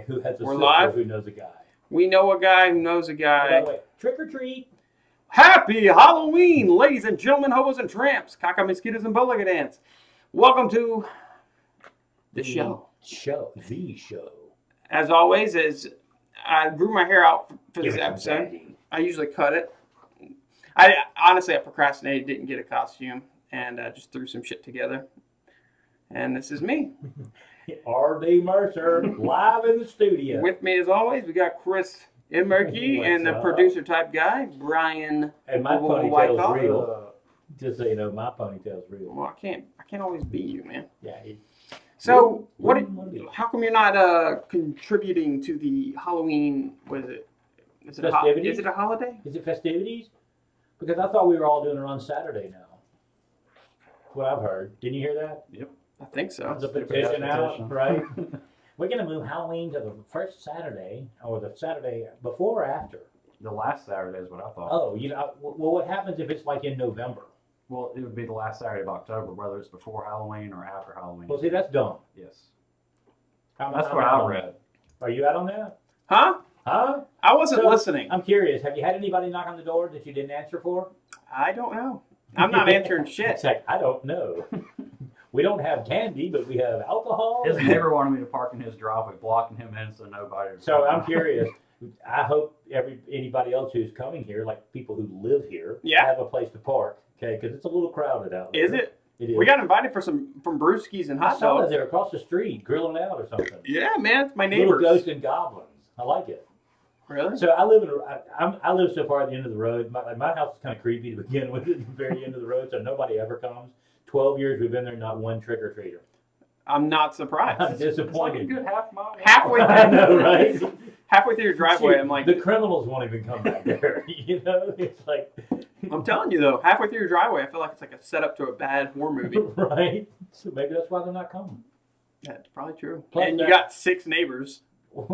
who has a We're sister live. who knows a guy. We know a guy who knows a guy. By the way, trick or treat. Happy Halloween, ladies and gentlemen, hobos and tramps, caca mosquitoes and bow-legged ants. Welcome to the show. The show. As always, as I grew my hair out for this episode, I usually cut it. I procrastinated, didn't get a costume, and just threw some shit together. And this is me. R.D. Mercer, live in the studio. With me, as always, we got Chris Emmerke and the producer type guy, Brian. And my ponytail's real. Just so you know, my ponytail's real. Well, I can't always be you, man. Yeah. So, how come you're not contributing to the Halloween? What is it? Is it festivities? Is it a holiday? Is it festivities? Because I thought we were all doing it on Saturday now. That's what I've heard. Didn't you hear that? Yep. I think so. The petition out, right? We're going to move Halloween to the first Saturday, or the Saturday before or after? The last Saturday is what I thought. Oh, well, what happens if it's like in November? Well, it would be the last Saturday of October, whether it's before Halloween or after Halloween. Well, see, that's dumb. Yes. That's what I read. Are you out on that? Huh? Huh? I wasn't listening. I'm curious. Have you had anybody knock on the door that you didn't answer for? I don't know. I'm not answering shit. It's like, I don't know. We don't have candy, but we have alcohol. His neighbor wanted me to park in his driveway, blocking him in so nobody. So I'm curious. I hope anybody else who's coming here, like people who live here, have a place to park. Okay, because it's a little crowded out there. Is it? It is. We got invited from brewskis and hot I saw dogs. that they're across the street grilling out or something. Yeah, man, it's my Little neighbors. ghosts and goblins. I like it. Really? So I live so far at the end of the road. My house is kind of creepy to begin with, at the very end of the road, so nobody ever comes. 12 years we've been there, not one trick or treater. I'm not surprised. I'm disappointed. It's like a good half mile. Halfway through, I know, right? halfway through your driveway, I'm like, the criminals won't even come back there. You know, it's like. I'm telling you though, halfway through your driveway, I feel like it's like a setup to a bad horror movie. Right. So maybe that's why they're not coming. Yeah, it's probably true. Plus and you got 6 neighbors.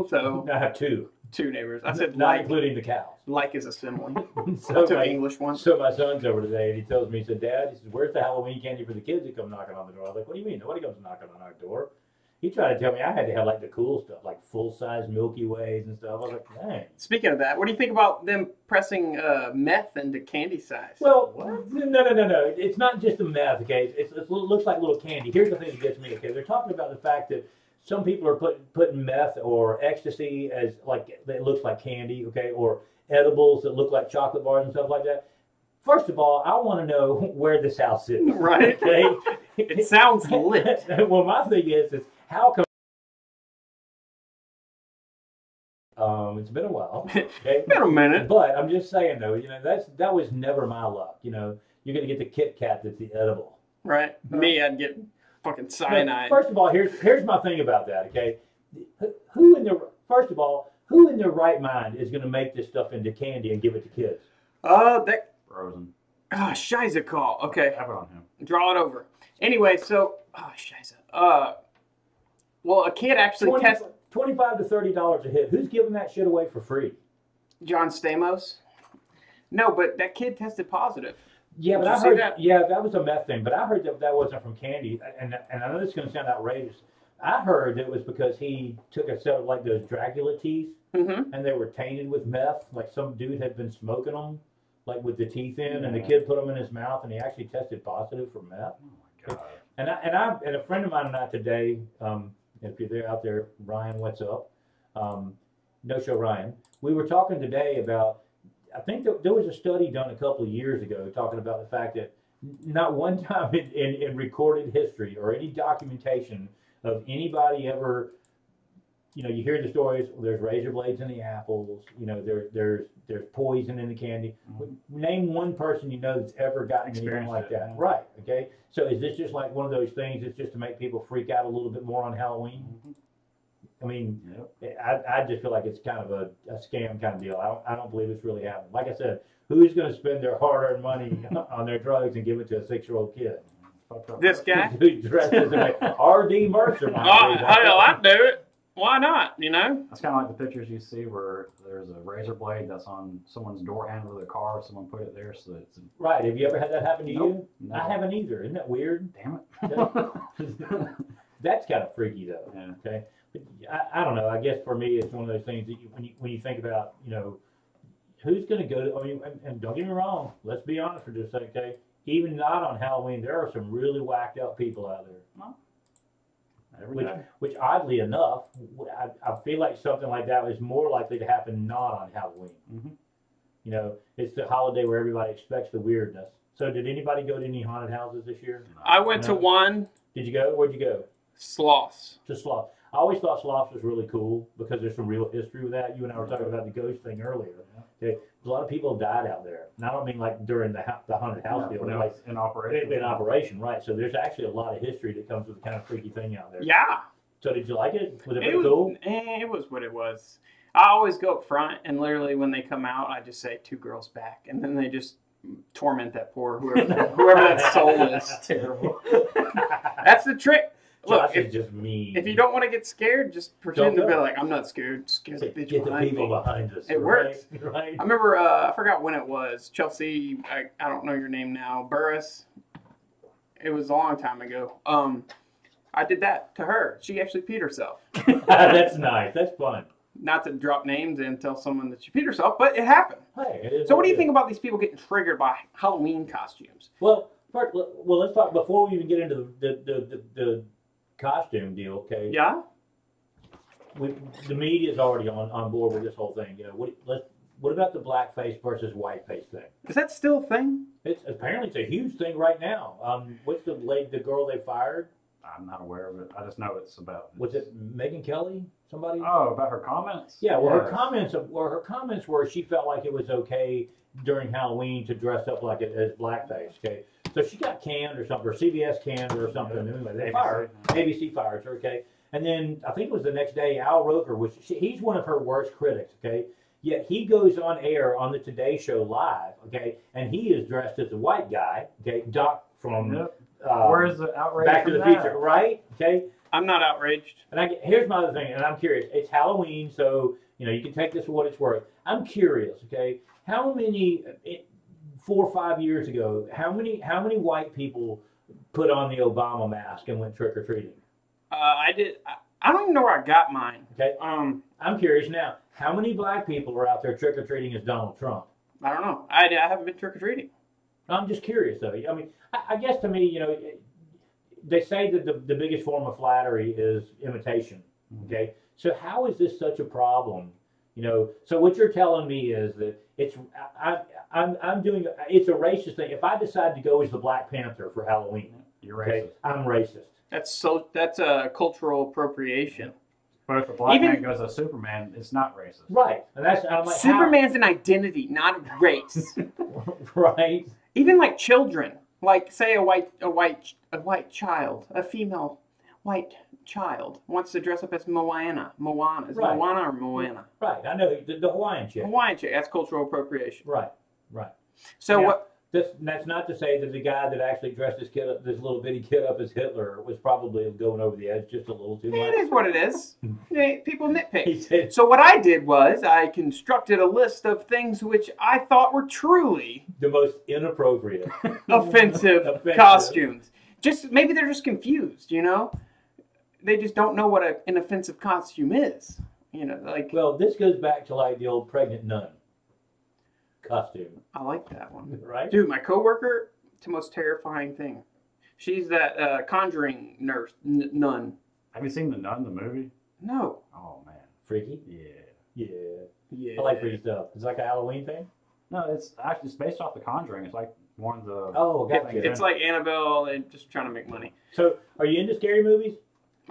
So I have 2. 2 neighbors. I said not like, including the cows. like is a simile. So That's an English one. So my son's over today, and he tells me, he said, Dad, he says, where's the Halloween candy for the kids that come knocking on the door? I was like, what do you mean? Nobody comes knocking on our door. He tried to tell me I had to have like the cool stuff, like full-size Milky Ways and stuff. I was like, dang. Speaking of that, what do you think about them pressing meth into candy size? Well, no. It's not just the meth, okay? It looks like little candy. Here's the thing that gets me, okay? They're talking about the fact that some people are putting meth or ecstasy as like, it looks like candy, okay? Or edibles that look like chocolate bars and stuff like that. First of all, I want to know where this house is. Right. Okay? It sounds lit. Well, my thing is how come? It's been a while. Okay? Been a minute. But I'm just saying though, you know, that was never my luck. You know, you're gonna get the Kit Kat that's the edible. Right. Me, I'd get fucking cyanide. First of all, here's my thing about that. Okay, who in their right mind is gonna make this stuff into candy and give it to kids? That. Frozen. Ah, Shiza call. Okay. Have it on him. Draw it over. Anyway, so Shiza. Well, a kid actually tested $25 to $30 a hit. Who's giving that shit away for free? John Stamos. No, but that kid tested positive. Yeah, Did but you I see heard that? Yeah, that was a meth thing. But I heard that wasn't from candy, and I know this is going to sound outrageous. I heard it was because he took a set of like those Dracula teeth, and they were tainted with meth. Like some dude had been smoking them, like with the teeth in, and the kid put them in his mouth, and he actually tested positive for meth. Oh my God. And a friend of mine and I today, if you're out there, Ryan, what's up? No show Ryan. We were talking today about, I think there was a study done a couple of years ago talking about the fact that not one time in recorded history or any documentation of anybody ever, you know, you hear the stories, there's razor blades in the apples, you know, there's poison in the candy. Name one person you know that's ever gotten anything like that. Right, okay? So is this just like one of those things that's just to make people freak out a little bit more on Halloween? I mean, I just feel like it's kind of a scam kind of deal. I don't believe it's really happening. Like I said, who's going to spend their hard-earned money on their drugs and give it to a 6-year-old kid? This guy? Who's dressed as a R.D. Mercer. Hell, I'd do it. Why not, you know? That's kind of like the pictures you see where there's a razor blade that's on someone's door handle of their car. Someone put it there so that it's... Right. Have you ever had that happen to you? No. I haven't either. Isn't that weird? Damn it. That's kind of freaky, though. Yeah. Okay. I don't know. I guess for me, it's one of those things that when you think about, who's going to go to, I mean, and don't get me wrong, let's be honest for just a second, okay? Even not on Halloween, there are some really whacked out people out there. Which oddly enough, I feel like something like that is more likely to happen not on Halloween. Mm-hmm. It's the holiday where everybody expects the weirdness. So did anybody go to any haunted houses this year? I went to one. Did you go? Where'd you go? Sloths. To Sloth. I always thought Sloths was really cool because there's some real history with that. You and I were talking about the ghost thing earlier. Okay, a lot of people have died out there. And I don't mean like during the haunted house deal. No, like in operation. In operation, right. So there's actually a lot of history that comes with the kind of freaky thing out there. Yeah. So did you like it? Was it pretty cool? It was what it was. I always go up front, and literally when they come out, I just say 2 girls back. And then they just torment that poor whoever that soul is. Terrible. That's the trick. Look, Josh is just mean. If you don't want to get scared, just pretend to be like, I'm not scared. Scare the bitch Get the behind people me. behind us. It works. Right? I remember, I forgot when it was. Chelsea, I don't know your name now. Burris. It was a long time ago. I did that to her. She actually peed herself. That's nice. That's fun. Not to drop names and tell someone that she peed herself, but it happened. Hey, So what do you think about these people getting triggered by Halloween costumes? Well, let's talk before we even get into the costume deal. Okay. Yeah. The media is already on board with this whole thing. What about the blackface versus whiteface thing? Is that still a thing? Apparently it's a huge thing right now. What's the girl they fired? I'm not aware of it. I just know it's about. Was it Megyn Kelly? Somebody? Oh, about her comments? Yeah. Well, her comments were she felt like it was okay during Halloween to dress up like it as blackface. Okay. So she got canned or something, or CBS canned her or something. Anyway, they fired her. ABC fires her. Okay. And then I think it was the next day, Al Roker, he's one of her worst critics. Okay. Yet he goes on air on the Today Show live. Okay. And he is dressed as a white guy. Okay. Doc from. Yep. Where's the outrage? Back to the Future, right? Okay. I'm not outraged. And here's my other thing, and I'm curious. It's Halloween, so you can take this for what it's worth. I'm curious. Okay, how many 4 or 5 years ago? How many white people put on the Obama mask and went trick or treating? I did. I don't even know where I got mine. Okay. I'm curious now. How many black people are out there trick or treating as Donald Trump? I don't know. I haven't been trick or treating. I'm just curious, though. I mean, I guess to me, they say that the biggest form of flattery is imitation. Okay, so how is this such a problem? So what you're telling me is that I'm doing it's a racist thing. If I decide to go as the Black Panther for Halloween, you're racist. I'm racist. That's a cultural appropriation. But if a black man goes as Superman, it's not racist. Right, and I'm like, Superman's an identity, not a race. Right. Even like children, like say a white child, a female white child wants to dress up as Moana. Moana is right. Moana or Moana? Right. I know the Hawaiian chick. Hawaiian chick. That's cultural appropriation. Right. Right. So now, what? That's not to say that the guy that actually dressed this little bitty kid up as Hitler was probably going over the edge just a little too much. It is what it is. People nitpick. So what I did was I constructed a list of things which I thought were truly the most inappropriate, offensive costumes. Just maybe they're just confused. They just don't know what an offensive costume is. Well, this goes back to like the old pregnant nun costume. I like that one. Right? Dude, my coworker, it's the most terrifying thing. She's that Conjuring nurse, nun. Have you seen The Nun, the movie? No. Oh, man. Freaky? Yeah. I like freaky stuff. It's like a Halloween thing? No, it's based off The Conjuring. It's like one of the... Oh, gotcha. It's like Annabelle. They're just trying to make money. So, are you into scary movies?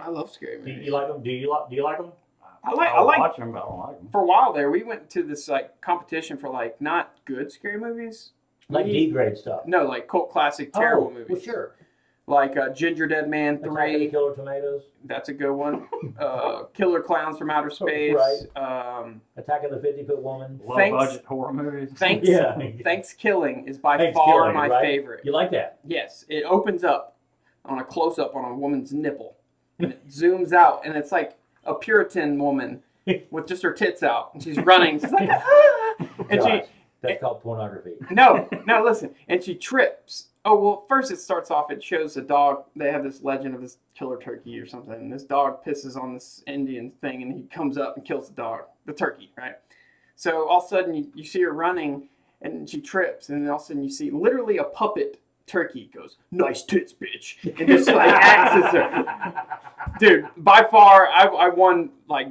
I love scary movies. Do you like them? Do you like them? I like watch them, but I don't like them. For a while there, we went to this competition for not good scary movies. Like D-grade stuff. No, like cult classic terrible movies. Well, sure. Like Ginger Dead Man 3. Attack of the Killer Tomatoes. That's a good one. Killer Clowns from Outer Space. Right. Attack of the 50-Foot Woman. Low-budget horror movies. Thanksgiving is by far my favorite. You like that? Yes. It opens up on a close-up on a woman's nipple. And it zooms out, and it's like a Puritan woman with just her tits out, and she's running. She's like, ah! And Josh, that's called pornography. No, listen. And she trips Oh, well, first it starts off, it shows a dog. They have this legend of this killer turkey or something. And this dog pisses on this Indian thing, and he comes up and kills the turkey, right? So all of a sudden you see her running, and she trips, and then all of a sudden you see literally a puppet turkey goes, "Nice tits, bitch," and just like axes her. Dude, by far, I won like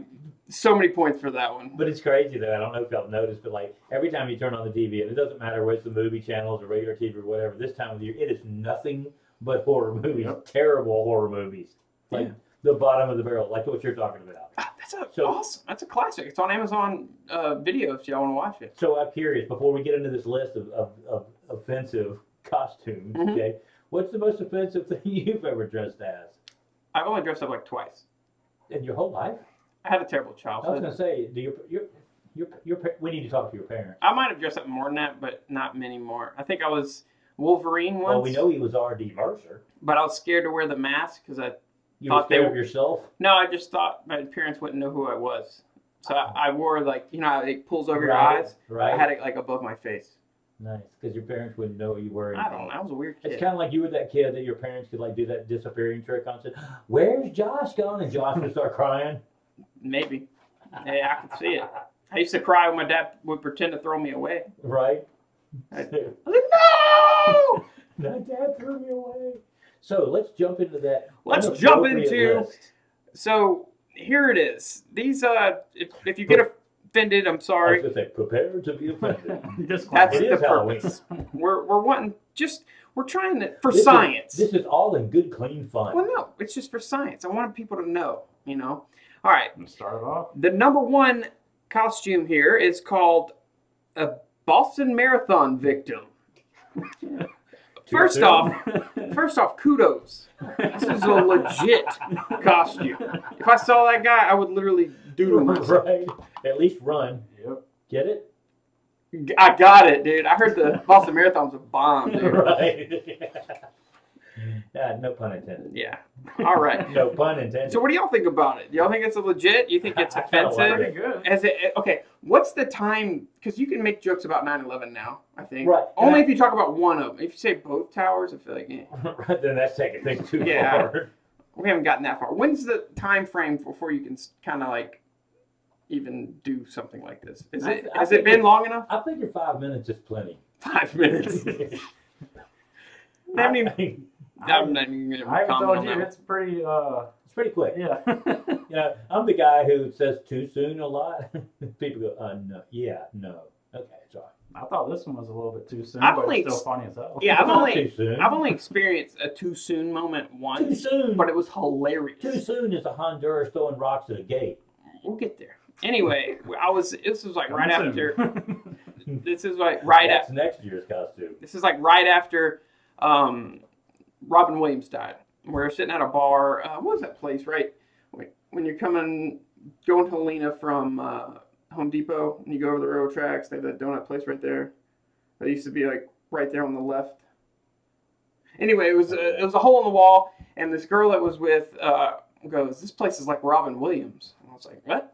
so many points for that one. But it's crazy though. I don't know if y'all noticed, but like every time you turn on the TV, and it doesn't matter whether it's the movie channels or regular TV or whatever, this time of the year, it is nothing but horror movies. Yep. Terrible horror movies. Like the bottom of the barrel, like what you're talking about. That's awesome. That's a classic. It's on Amazon Video if y'all want to watch it. So I'm curious, before we get into this list of offensive costumes, okay, what's the most offensive thing you've ever dressed as? I've only dressed up like twice. In your whole life? I had a terrible I childhood. was going to say, we need to talk to your parents. I might have dressed up more than that, but not many more. I think I was Wolverine once. Well, we know he was R.D. Mercer. But I was scared to wear the mask because You were scared of yourself? No, I just thought my parents wouldn't know who I was. So I wore like, you know how it pulls over your eyes? Right. I had it like above my face. Nice, because your parents wouldn't know who you were. I don't know. I was a weird kid. It's kind of like you were that kid that your parents could like do that disappearing trick on. Said, "Where's Josh gone?" And Josh would start crying. Maybe. Yeah, I could see it. I used to cry when my dad would pretend to throw me away. Right. I was like, no! My dad threw me away. So let's jump into that. Let's jump into. List. So here it is. These if you get offended, I'm sorry. I was going to say, prepare to be offended. That's It the is purpose. We're wanting we're trying to for This science. This is all in good, clean fun. Well, no, it's just for science. I wanted people to know. You know. All right. Let's start it off. The number one costume here is called a Boston Marathon victim. First off, kudos. This is a legit costume. If I saw that guy, I would literally doodle myself. Right. At least run. Yep. Get it? I got it, dude. I heard the Boston Marathon's a bomb, dude. Right. Yeah, no pun intended. Yeah. All right. No pun intended. So what do y'all think about it? Do y'all think it's a legit? Do you think it's I kinda offensive? like Pretty good. Okay, what's the time? Because you can make jokes about 9/11 now, I think. Right. Only if you talk about one of them. If you say both towers, I feel like, Right, then that's taking things too Yeah. far. we haven't gotten that far. When's the time frame before you can kind of like even do something like this? Has it been long enough? I think your 5 minutes is plenty. 5 minutes. I'm not even going to I haven't comment told on you, that. it's pretty, It's pretty quick. yeah. You know, I'm the guy who says too soon a lot. People go, no, yeah, no. Okay, it's all right. I thought this one was a little bit too soon, I've but only it's still funny as hell. Yeah, It's not too soon. I've only experienced a too soon moment once. Too soon. But it was hilarious. Too soon is a Honduras throwing rocks at a gate. We'll get there. Anyway, this was like right Coming after. soon. This is like right That's after. next year's costume. This is like right after Robin Williams died. We're sitting at a bar. What was that place? Right when you're going to Helena from Home Depot, and you go over the railroad tracks. They have that donut place right there. That used to be like right there on the left. Anyway, it was a hole in the wall, and this girl that was with goes, "This place is like Robin Williams." And I was like, "What?"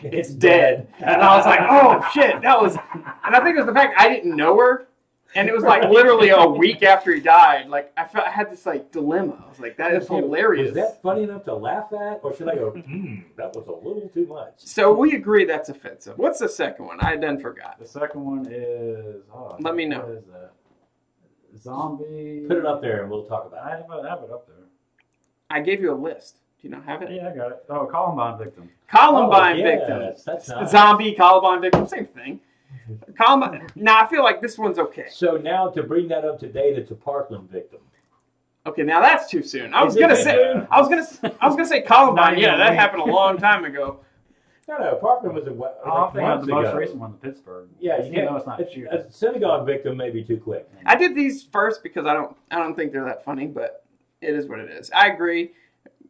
It's dead. And I was like, "Oh shit, that was." And I think it was the fact I didn't know her, and it was like literally a week after he died. Like I had this like dilemma. I was like, "That is hilarious." Is that funny enough to laugh at, or should I go, that was a little too much? So we agree that's offensive. What's the second one? I done forgot. The second one is, Let me know. What is that? Zombie. Put it up there and we'll talk about I it. have it up there. I gave you a list. Do you not have it? Yeah, I got it. Oh, Columbine victim. Columbine Oh, victim. yes, that's nice. Zombie, Columbine victim, same thing. Columbine. Now I feel like this one's okay. So now to bring that up to date, it's a Parkland victim. Okay, now that's too soon. I was Is it gonna too say, soon? I was gonna say Columbine. Not Yeah, even that a week. happened a long time ago. No, Parkland was I'm like thinking of months the most ago. recent one, the Pittsburgh. Yeah, you know it's not true. A synagogue victim may be too quick. I did these first because I don't think they're that funny, but it is what it is. I agree.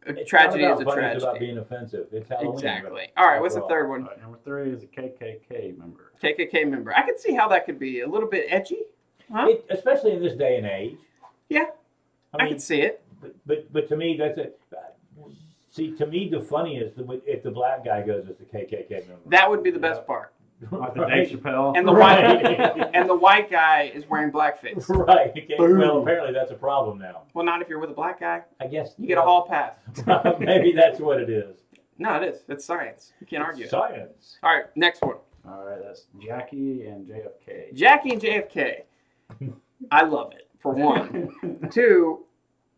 A It's tragedy not is a about funny, It's about tragedy. being offensive. It's Halloween. Exactly. All right, what's the third one? All right, number 3 is a KKK member. KKK member. I could see how that could be a little bit edgy. Huh? Especially in this day and age. Yeah, I mean, could see it. But to me, that's it. See, to me, the funniest if the black guy goes as the KKK member. That would be the best part. Like the Dave Chappelle. And the white guy is wearing blackface. Right. Okay. Well, apparently that's a problem now. Well, not if you're with a black guy. I guess You get a hall pass. Maybe that's what it is. No, it is. It's science. You can't argue it. Science. All right, next one. All right, that's Jackie and JFK. Jackie and JFK. I love it, for one. Two,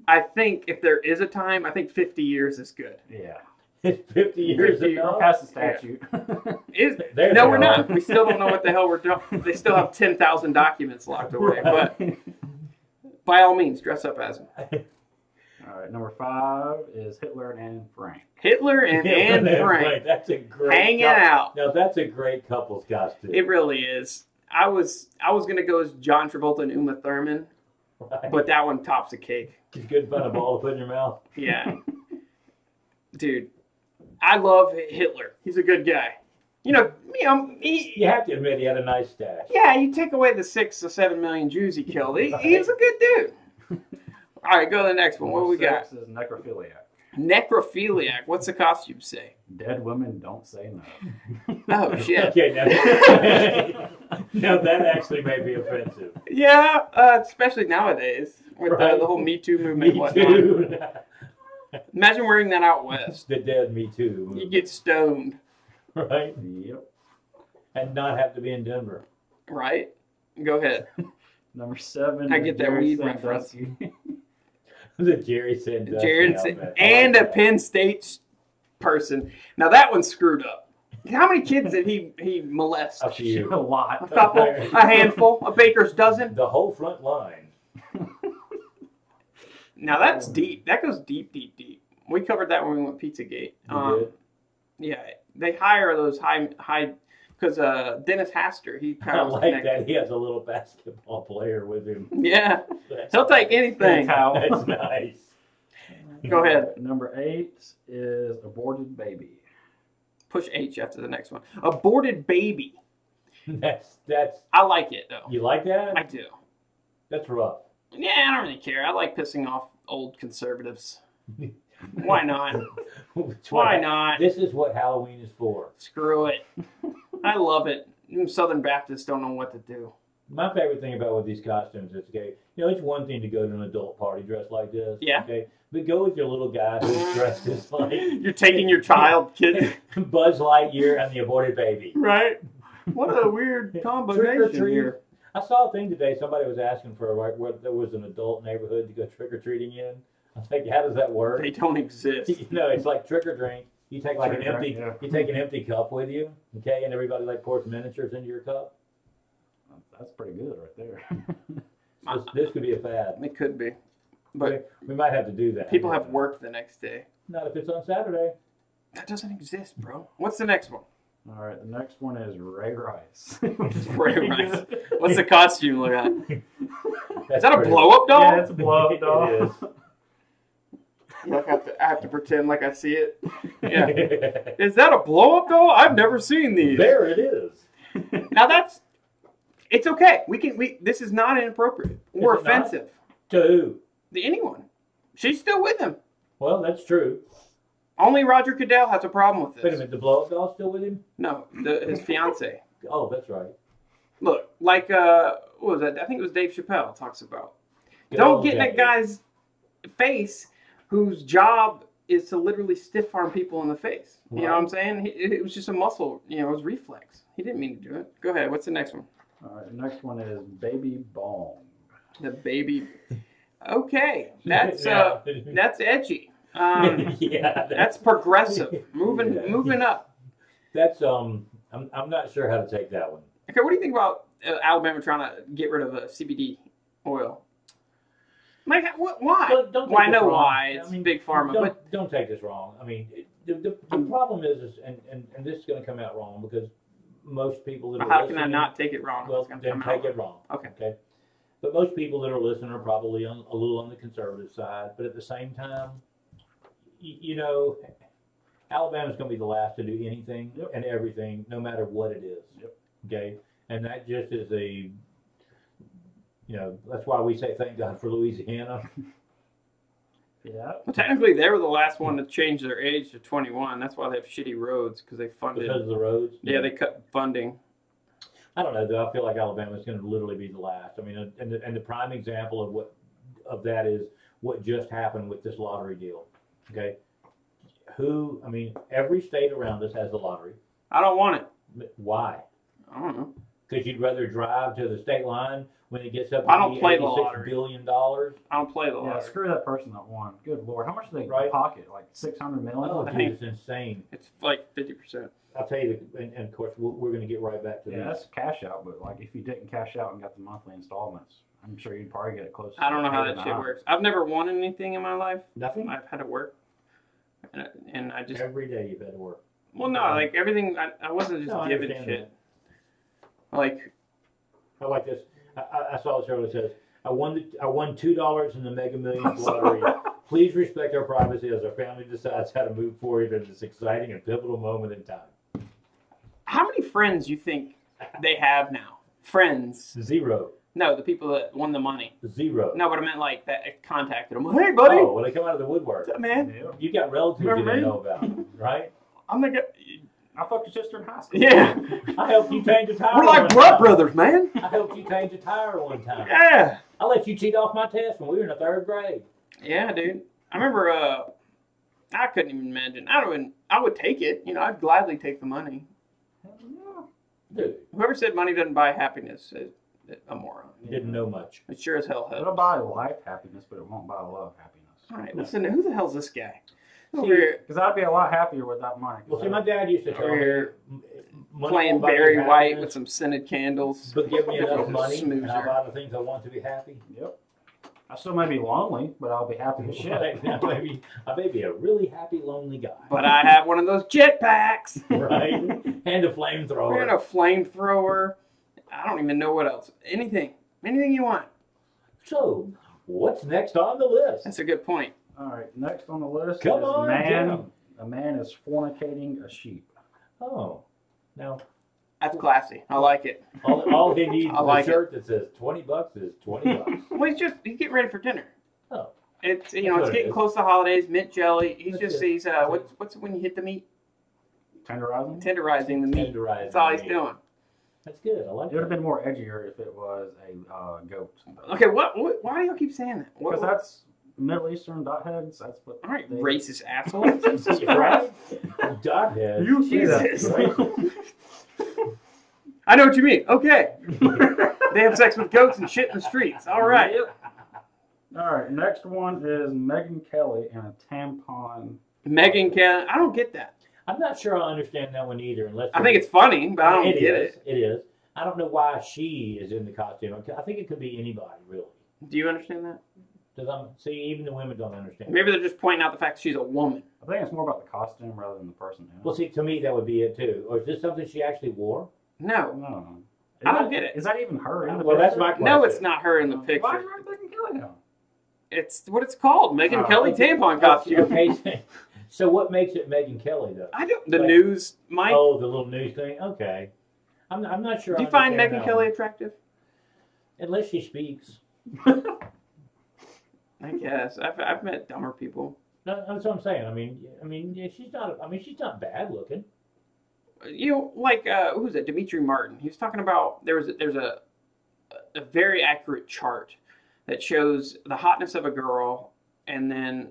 I think if there is a time, I think 50 years is good. Yeah. 50 years ago. We're past the statute. No, we're not. We still don't know what the hell we're doing. They still have 10,000 documents locked away. But by all means, dress up as them. All right, number 5 is Hitler and Anne Frank. Hitler and Anne Frank. That's a great hanging out. Now that's a great couple's costume. It really is. I was gonna go as John Travolta and Uma Thurman, Right. but that one tops the cake. It's good fun a ball to put in your mouth. Yeah, dude, I love Hitler. He's a good guy. You know, You have to admit he had a nice stash. yeah. You take away the 6 or 7 million Jews he killed. He's a good dude. All right, go to the next one. What do we got? 6 is necrophiliac. Necrophiliac. What's the costume say? Dead women don't say no. Oh shit. Okay, now that actually may be offensive. Yeah, especially nowadays with Right. the whole Me Too movement. Me and whatnot. too. Imagine wearing that out west. The dead Me Too. You get stoned, Right? Yep. And not have to be in Denver. right? Go ahead. Number 7. I get that Jerry weed reference. Sandusky. The Jerry said Jared and a Penn State person. Now that one's screwed up. How many kids did he molest? A few. A lot. A couple, a handful, a baker's dozen. The whole front line. Now that's deep. That goes deep, deep, deep. We covered that when we went Pizzagate. You did? Yeah, they hire those high because Dennis Haster. He kind I of like that. He has a little basketball player with him. Yeah, That's he'll take anything. That's nice. Go ahead. Number 8 is aborted baby. Push H after the next one. Aborted baby. That's. I like it though. You like that? I do. That's rough. Yeah, I don't really care. I like pissing off old conservatives. Why not? Why not? This is what Halloween is for. Screw it. I love it. Southern Baptists don't know what to do. My favorite thing about with these costumes is, okay, you know, it's one thing to go to an adult party dressed like this. Yeah. Okay. But go with your little guy who's dressed as like You're taking your child, kid. Buzz Lightyear and the aborted baby. Right? What a weird Trick or combination treat. here. I saw a thing today. Somebody was asking for where there was an adult neighborhood to go trick or treating in. I was like, how does that work? They don't exist. You know, it's like trick or drink. You take like Trick an or empty, drink, yeah. you take an empty cup with you, okay, and everybody like pours miniatures into your cup. That's pretty good right there. This could be a fad. It could be. But we might have to do that. people have work the next day. Not if it's on Saturday. That doesn't exist, bro. What's the next one? All right, the next one is Ray Rice. Ray Rice. What's the costume look like? That's Is that a pretty- blow-up doll? Yeah, it's a blow-up doll. It is. I have to pretend like I see it. Yeah. Is that a blow-up doll? I've never seen these. There it is. Now it's okay. This is not inappropriate or Is it not? offensive To who? to anyone. She's still with him. Well, that's true. Only Roger Goodell has a problem with Wait a this. minute, the blow-up doll's still with him? No, his fiance. Oh, that's right. Look, like what was that? I think it was Dave Chappelle talks about. Good Don't old get in that Jackie. guy's face whose job is to literally stiff arm people in the face. You know what I'm saying? It was just a muscle, it was reflex. He didn't mean to do it. Go ahead. What's the next one? All right, the next one is Baby Bong. The baby. Okay, that's Yeah. that's edgy. Yeah, That's progressive. Moving up. That's I'm not sure how to take that one. Okay, what do you think about Alabama trying to get rid of CBD oil? Like, why? Don't take Well, I this know wrong. why. It's big pharma, but Don't take this wrong. I mean, the problem is and this is going to come out wrong because most people that are how listening, can I not take it wrong? Well, It's gonna then come take out. it wrong. Okay. But most people that are listening are probably a little on the conservative side. But at the same time, you know, Alabama's going to be the last to do anything and everything, no matter what it is. Yep. Okay, and that just is that's why we say thank God for Louisiana. Yeah. Well, technically, they were the last one to change their age to 21. That's why they have shitty roads because they funded. Because of the roads. Yeah, they cut funding. I don't know though. I feel like Alabama's going to literally be the last. I mean, and the prime example of that is what just happened with this lottery deal. Okay, I mean, every state around us has the lottery. I don't want it. Why? I don't know. Because you'd rather drive to the state line when it gets up to I don't play the $86 lottery. billion. I don't play the Yeah, lottery. screw that person that won. Good Lord. How much do they Right. pocket? Like 600 million? Oh, I dude, think- it's insane. It's like 50%. I'll tell you, and of course, we're going to get right back to Yeah, this. that's cash out, but like if you didn't cash out and got the monthly installments, I'm sure you'd probably get it close to I don't know how $8 that an shit hour. works. I've never won anything in my life. Nothing? I've had to work. And I just, Every day you've had to work. well, no, like everything, I wasn't just No, I given understand shit. Like, I like this. I saw this earlier. It says, I won $2 in the Mega Millions lottery. Please respect our privacy as our family decides how to move forward in this exciting and pivotal moment in time. how many friends you think they have now? Friends. Zero. No, the people that won the money. Zero. No, but I meant like that contacted them. Hey, buddy. Oh, well, they come out of the woodwork. What's up, man? Yeah. You got relatives you Remember didn't me? know about, right? I'm the guy. I fucked your sister in high school. Yeah. I helped you change a tire. We're like one blood time. brothers, man. I helped you change a tire one time. Yeah. I let you cheat off my test when we were in the 3rd grade. Yeah, dude. I remember. I couldn't even imagine. I would take it. You know, I'd gladly take the money. Dude, Whoever said money doesn't buy happiness is a moron. you didn't know much. It sure as hell It'll helps. buy life happiness, but it won't buy love happiness. All right, listen. Who the hell's this guy? See, Over here Because I'd be a lot happier with that money. Well, see, my dad used to tell Over me, here money playing won't buy you Barry White happiness, with some scented candles. but give me enough money, and Smoozer. I'll buy the things I want to be happy. Yep. I still may be lonely, but I'll be happy as shit. Right? I may be a really happy, lonely guy. But I have one of those jetpacks. Right? And a And flamethrower. a flamethrower. I don't even know what else. Anything you want. So, what's next on the list? That's a good point. All right, next on the list Come is on down. a man is fornicating a sheep. Oh, now That's classy. I like it. all he needs I is like a shirt that says $20 is $20. Well, he's getting ready for dinner. Oh. It's That's it's what it getting is. close to holidays. Mint jelly. That's it. What's when you hit the meat? Tenderizing? Tenderizing the meat. Tenderizing That's all he's the meat. doing. That's good. I like It would have that. been more edgier if it was a goat. Okay, what? Why do you keep saying that? Because that's Middle Eastern dot heads. That's what. All right, they- racist asshole. Right? Doghead. You say Jesus. that. I know what you mean. Okay. They have sex with goats and shit in the streets. All right. All right. Next one is Megyn Kelly and a tampon. Megyn Kelly. I don't get that. I'm not sure I understand that one either. Unless I think it's funny, but I don't get is. it. It is. I don't know why she is in the costume. I think it could be anybody, really. Do you understand that? See, even the women don't understand. Maybe they're just pointing out the fact that she's a woman. I think it's more about the costume rather than the person. In it. Well, see, to me, that would be it too. Or is this something she actually wore? No. No. I don't get it. Is that even her? In the Well, that's picture? my question. No, it's not her in the Why picture. is you Megyn Kelly now? It's what it's called. Megyn Oh, Kelly tampon costume. Okay, so what makes it Megyn Kelly though? I don't. The Like- news, Mike. Oh, the little news thing. Okay, I'm not sure. Do I you find understand Megyn that Kelly one. attractive? Unless she speaks. I guess I've met dumber people. No, that's what I'm saying. I mean, yeah, she's not. I mean, she's not bad looking. You know, like who's that? Dimitri Martin. He was talking about there's a very accurate chart that shows the hotness of a girl and then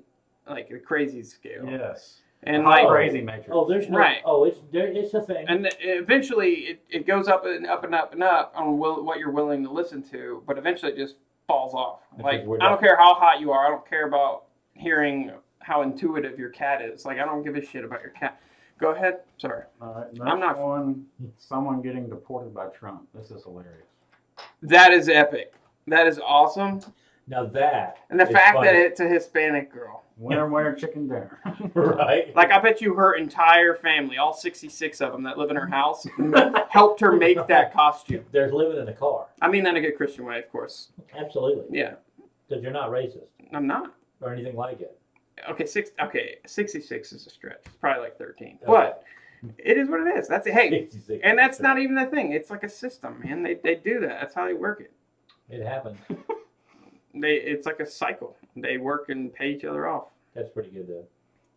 like the crazy scale. Yes. And The like crazy matrix. Oh, there's no. Right. Oh, it's a thing. and eventually it goes up and up and up and up on what you're willing to listen to, but eventually it just falls off. Because Like we're I don't not- care how hot you are. I don't care about hearing how intuitive your cat is. Like I don't give a shit about your cat. Go ahead. Sorry. All right. Next I'm not- one. Someone getting deported by Trump. This is hilarious. That is epic. That is awesome. Now that And the is fact funny. that it's a Hispanic girl. Winner, winner, chicken dinner. right. Like, I bet you her entire family, all 66 of them that live in her house, helped her make that costume. They're living in a car. I mean that in a good Christian way, of course. Absolutely. Yeah, Because you're not racist I'm not. or anything like it. Okay, 66 is a stretch. It's probably like 13. Okay. But it is what it is. That's it. Hey, 66. and that's not even the thing. It's like a system, man. They do that. That's how they work it. It happens. It's like a cycle. They work and pay each other off. That's pretty good though.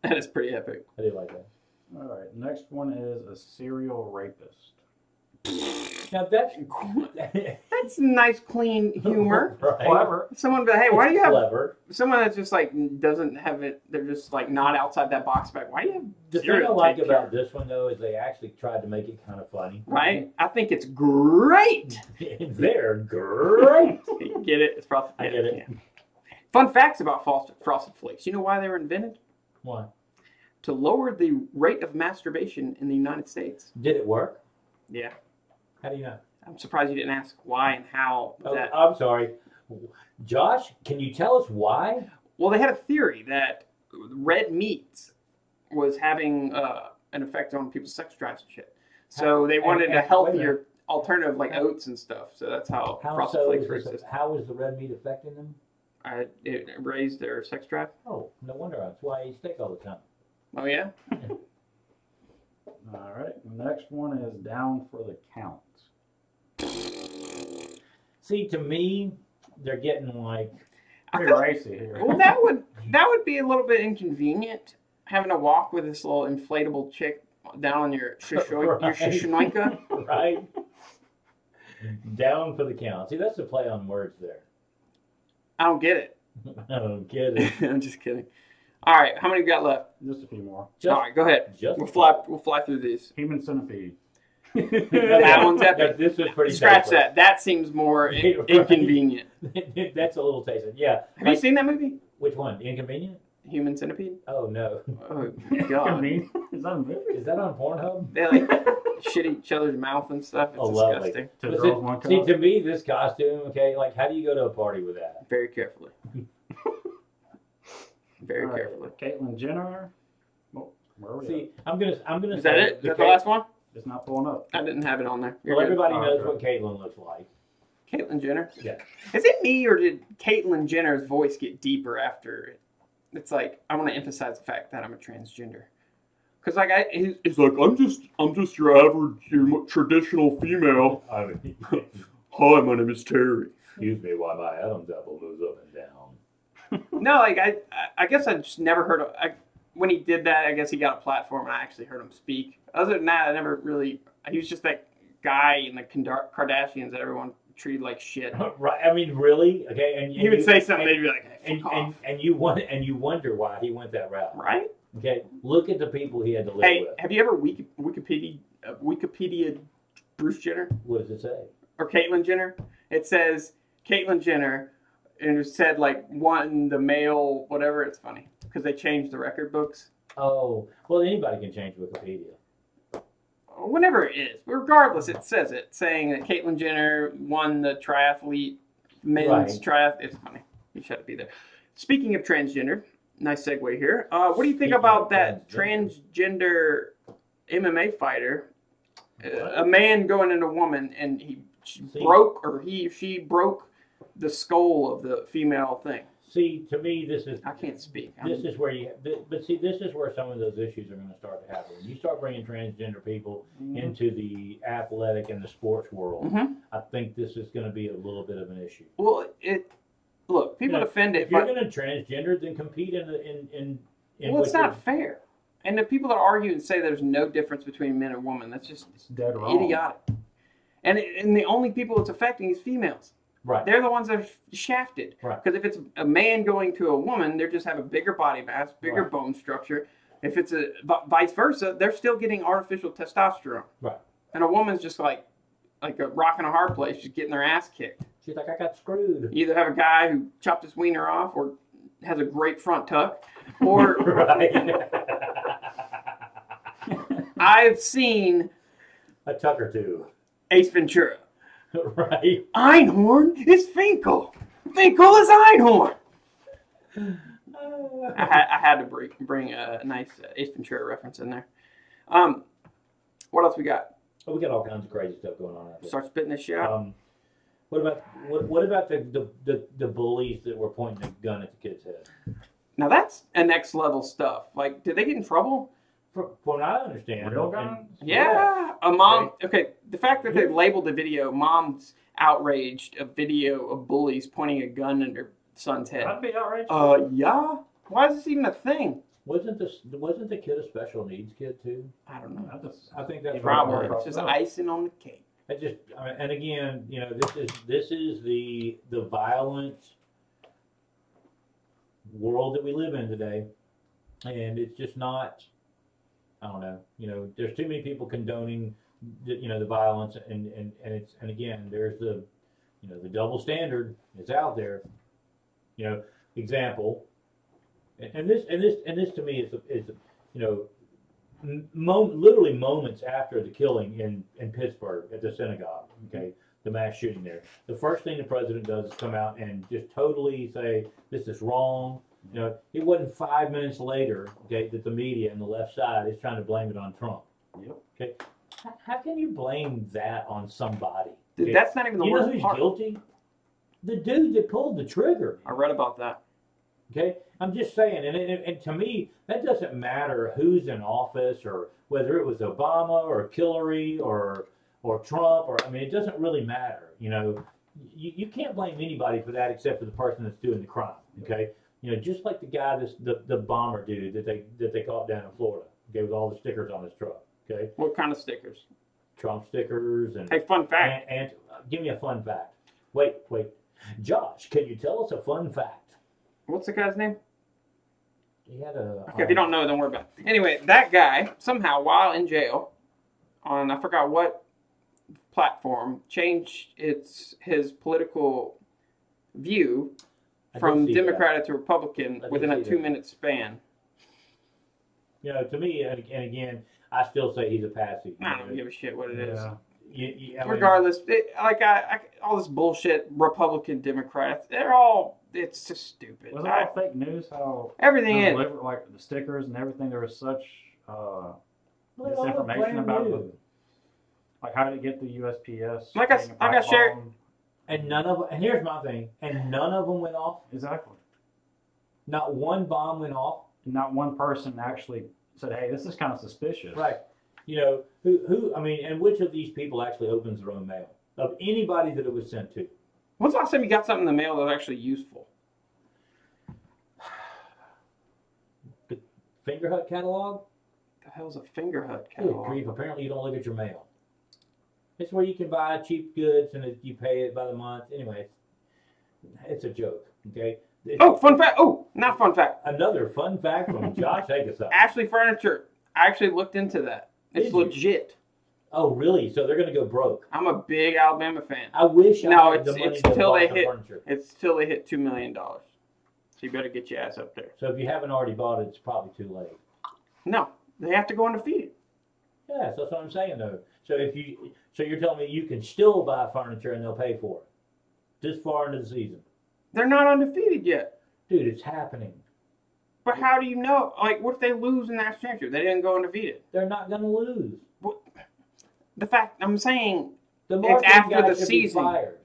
That is pretty epic. I do like that. All right. Next one is a serial rapist. Now that's That's nice, clean humor. right. Clever. Someone be like, hey, why do you have clever? someone that's just like doesn't have it? They're just like not outside that box back. Why do you have The thing cereal I like tape about here? this one though is they actually tried to make it kind of funny. Right? I think it's great. They're great. You get it? It's frosted. I get it. Yeah. Fun facts about frosted flakes. You know why they were invented? Why? To lower the rate of masturbation in the United States. Did it work? Yeah. How do you know? I'm surprised you didn't ask why and how Oh, that. I'm sorry. Josh, can you tell us why? Well, they had a theory that red meat was having an effect on people's sex drives and shit. So they wanted and a wait a healthier alternative like oats and stuff. So that's how frosted flakes were existed. How is the red meat affecting them? It raised their sex drive. Oh, no wonder. That's why I eat steak all the time. Oh, yeah? All right. The next one is down for the count. See, to me, they're getting like Pretty racy here. Well, that would be a little bit inconvenient, having to walk with this little inflatable chick down on your shishnoinka. right. Down for the count. See, that's the play on words there. I don't get it. I don't get it. I'm just kidding. All right, how many we got left? Just a few more. All right, go ahead. Just We'll fly through these. Human centipede. That one's epic. This is pretty. Scratch tasteless. that. That seems more Right. inconvenient. That's a little tasteless. Yeah. Have you seen that movie? Which one? Inconvenient? Human Centipede? Oh no. Oh I god. mean, is that a movie? Is that on Pornhub? They like shit each other's mouth and stuff. It's Lovely. disgusting. Two But girls, one see, cup. to me, this costume, okay, like, how do you go to a party with that? Very carefully. Very All right, carefully. Caitlyn Jenner. Oh, where are we? See, I'm gonna Is that say it? Is that the last one? It's not pulling up. I didn't have it on there. You're Well, good. everybody Oh, knows okay. what Caitlyn looks like. Caitlyn Jenner? Yeah. Is it me or did Caitlyn Jenner's voice get deeper after it? It's like, I want to emphasize the fact that I'm a transgender. Because like it's like, I'm just your average, your traditional female. I mean, Hi, my name is Terry. excuse me while my Adam's apple moves up and down. No, like I guess I just never heard of. When he did that, I guess he got a platform, and I actually heard him speak. Other than that, I never really. He was just that guy in the Kardashians that everyone treated like shit. Right? I mean, really? Okay, and He would say something, they'd be like, and you wonder why he went that route. right? Okay, look at the people he had to live Hey, with. have you ever Wikipedia Bruce Jenner What does it say? or Caitlyn Jenner? It says Caitlyn Jenner, and it said like won the male whatever. It's funny because they changed the record books. Oh, well, anybody can change Wikipedia. Whenever it is, regardless, it says it saying that Caitlyn Jenner won the triathlete men's triathlete. It's funny. You should be there. Speaking of transgender, nice segue here. What do you think Speaking about of that transgender MMA fighter? A man going into a woman, and she broke the skull of the female thing. See, to me, this is. I can't speak. This is where but see, this is where some of those issues are going to start to happen. When you start bringing transgender people into the athletic and the sports world, I think this is going to be a little bit of an issue. Well, look, people defend it. If you're going to transgender, then compete in Well, it's not fair. And the people that argue and say there's no difference between men and women, that's just Dead wrong. idiotic. And the only people it's affecting is females. Right. They're the ones that are shafted. Right. Because if it's a man going to a woman, they just have a bigger body mass, bigger bone structure. If it's vice versa, they're still getting artificial testosterone. Right. And a woman's just like a rock in a hard place, just getting their ass kicked. She's like, I got screwed. You either have a guy who chopped his wiener off or has a great front tuck, or Right. I've seen A tuck or two. Ace Ventura. Right. Einhorn is Finkel. Finkel is Einhorn. I had to bring a nice Ace Ventura reference in there. What else we got? Oh, we got all kinds of crazy stuff going on out there. Start spitting this shit out. What about the bullies that were pointing a gun at the kid's head? Now that's a next level stuff. Like, did they get in trouble? From what I understand, Real guns? Yeah. A mom. Okay, the fact that they labeled the video, mom's outraged, a video of bullies pointing a gun at her son's head. I'd be outraged. Yeah. Why is this even a thing? Wasn't the kid a special needs kid too? I don't know. I think that's Probably. Right. It's just icing on the cake. And again, this is the violent world that we live in today, and it's just not. I don't know. There's too many people condoning the violence, and again, there's the double standard. It's out there. Example, and this to me is literally moments after the killing in Pittsburgh at the synagogue. Okay, the mass shooting there. The first thing the president does is come out and just totally say this is wrong. It wasn't 5 minutes later, okay, that the media and the left side is trying to blame it on Trump. Yep. Okay, how can you blame that on somebody? Dude, okay? that's not even the worst who's part. guilty? The dude that pulled the trigger. I read about that. Okay, I'm just saying, and to me, that doesn't matter who's in office or whether it was Obama or Hillary or Trump it doesn't really matter. You can't blame anybody for that except for the person that's doing the crime. Okay, just like the guy, the bomber dude that they caught down in Florida. Okay, with all the stickers on his truck. Okay, What kind of stickers? Trump stickers and. Hey, fun fact. And give me a fun fact. Wait, Josh, can you tell us a fun fact? What's the guy's name? He had a. Okay, if you don't know, don't worry about it. Anyway, that guy, somehow, while in jail, on I forgot what platform, changed his political view from Democratic to Republican within a 2-minute span. To me, and again, I still say he's a patsy. I don't give a shit what it is. Regardless, all this bullshit, Republican, Democrats, it's just stupid. Was it all fake news? How everything in like the stickers and everything, there was such misinformation about it. Like, how did it get the USPS? Like I shared. And here's my thing, and none of them went off. Exactly. Not one bomb went off. Not one person actually said, "Hey, this is kind of suspicious." Right. And which of these people actually opens their own mail? Of anybody that it was sent to? When's the last time you got something in the mail that was actually useful? The Fingerhut catalog? The hell's a Fingerhut Good catalog? grief, apparently you don't look at your mail. It's where you can buy cheap goods and you pay it by the month. Anyway, it's a joke, okay? Fun fact. Not fun fact. Another fun fact from Josh Ankesheiln. Ashley Furniture. I actually looked into that. It's legit. Oh, really? So they're going to go broke. I'm a big Alabama fan. I wish I had the money it's to till buy they some hit. furniture. It's till they hit $2 million. So you better get your ass up there. So if you haven't already bought it, it's probably too late. No, they have to go undefeated. Yes, that's what I'm saying though. So you're telling me you can still buy furniture and they'll pay for it this far into the season? They're not undefeated yet. Dude, it's happening. But how do you know? Like, what if they lose in the national championship? They didn't go undefeated. They're not going to lose. The fact I'm saying The it's after the should season. Be fired.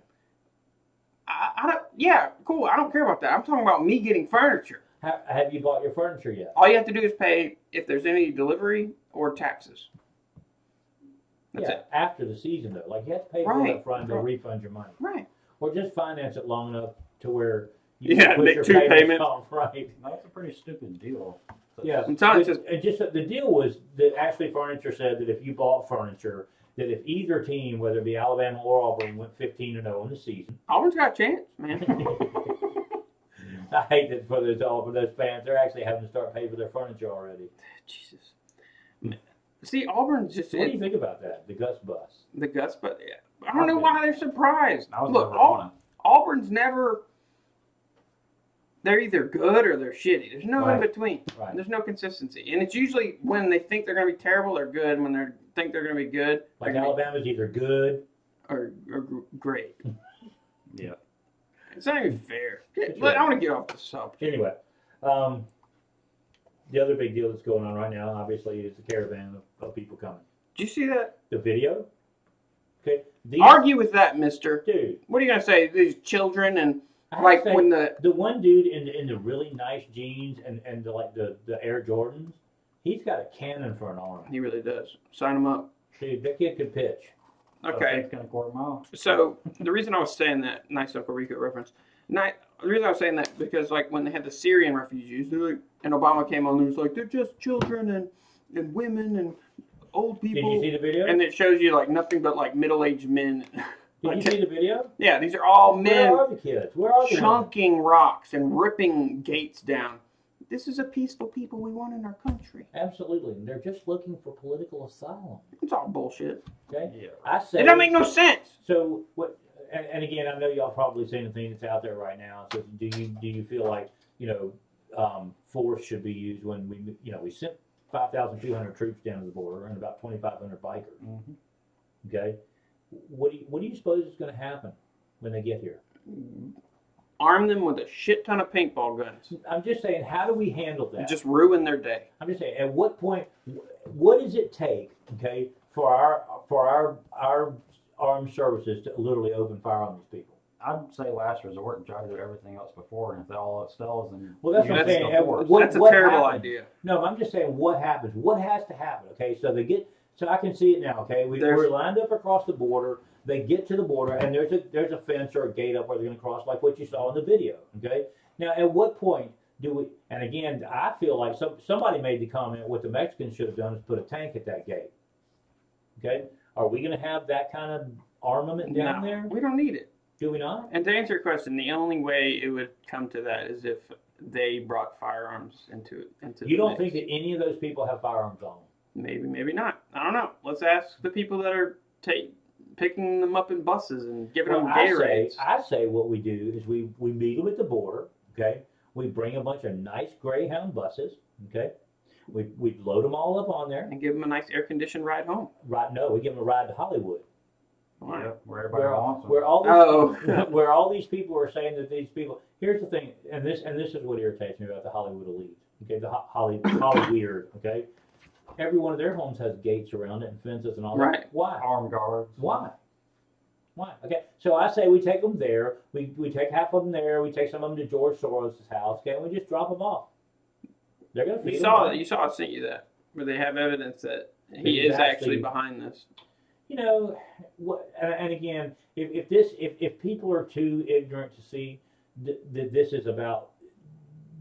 I don't. Yeah, cool. I don't care about that. I'm talking about me getting furniture. Have you bought your furniture yet? All you have to do is pay if there's any delivery or taxes. That's it. After the season though, like you have to pay for it up front and they'll refund your money, Right? or just finance it long enough to where you Yeah, can make push your two payments off, right? That's a pretty stupid deal. Yeah, I'm telling you, the deal was that Ashley Furniture said that if you bought furniture, that if either team, whether it be Alabama or Auburn, went 15-0 in the season, Auburn's got a chance, man. I hate that for those fans. They're actually having to start paying for their furniture already. Jesus. See, Auburn's just. What do you think about that? The Gus bus. The Gus, but I don't know why they're surprised. I was Look, never on it. Auburn's never. They're either good or they're shitty. There's no in between. Right. There's no consistency, and it's usually when they think they're going to be terrible, they're good. When they think they're going to be good, Like Alabama's either good or great. Yeah. It's not even fair. I want to get off the subject. Anyway, the other big deal that's going on right now, obviously, is the caravan of people coming. Did you see that? The video? Okay. Argue with that, mister. Dude. What are you going to say? These children and I like say, when the one dude in the really nice jeans and the Air Jordans, he's got a cannon for an arm. He really does. Sign him up. Dude, that kid could pitch. Okay. It's going to quarter mile. So the reason I was saying that, nice Uncle Rico reference. The reason I was saying that because like when they had the Syrian refugees, they're like, and Obama came on, and was like they're just children and women and old Did people. you see the video? And it shows you like nothing but like middle-aged men. Did you see the video? Yeah, these are all men. Where are the kids? Where are the chunking rocks and ripping gates down. This is a peaceful people we want in our country. Absolutely. And they're just looking for political asylum. It's all bullshit. Okay? Yeah. I say, It don't make no sense. So what? And again, I know y'all probably seen the thing that's out there right now. So do you feel like force should be used when we sent 5,200 troops down to the border and about 2,500 bikers? Mm-hmm. Okay. What do you suppose is going to happen when they get here? Arm them with a shit ton of paintball guns. I'm just saying, how do we handle that? Just ruin their day. I'm just saying, at what point, what does it take, okay, for our armed services to literally open fire on these people? I'd say last resort and try to do everything else before, and if that all else fails, then well, that's what I'm saying. That's a terrible idea. No, I'm just saying, what happens? What has to happen? Okay, so so I can see it now. Okay, we're lined up across the border. They get to the border, and there's a fence or a gate up where they're going to cross, like what you saw in the video. Okay, now at what point do we? And again, I feel like somebody made the comment what the Mexicans should have done is put a tank at that gate. Okay, are we going to have that kind of armament down there? We don't need it. Do we not? And to answer your question, the only way it would come to that is if they brought firearms into You don't think that any of those people have firearms on them? Maybe, maybe not. I don't know. Let's ask the people that are picking them up in buses and giving them Gatorades. I say what we do is we meet them at the border. Okay, we bring a bunch of nice Greyhound buses. Okay, we load them all up on there and give them a nice air-conditioned ride home. Right? No, we give them a ride to Hollywood. Yeah, where everybody wants them. Where all these people are saying that these people. Here's the thing, and this is what irritates me about the Hollywood elite. Okay, the Hollyweird. Okay, every one of their homes has gates around it and fences and all right. that. Why? Armed guards. Why? Okay, so I say we take them there. We take half of them there. We take some of them to George Soros' house. Okay, and we just drop them off. They're gonna feed them. You saw I sent you that where they have evidence that he is actually behind this. You know, and again, if people are too ignorant to see that this is about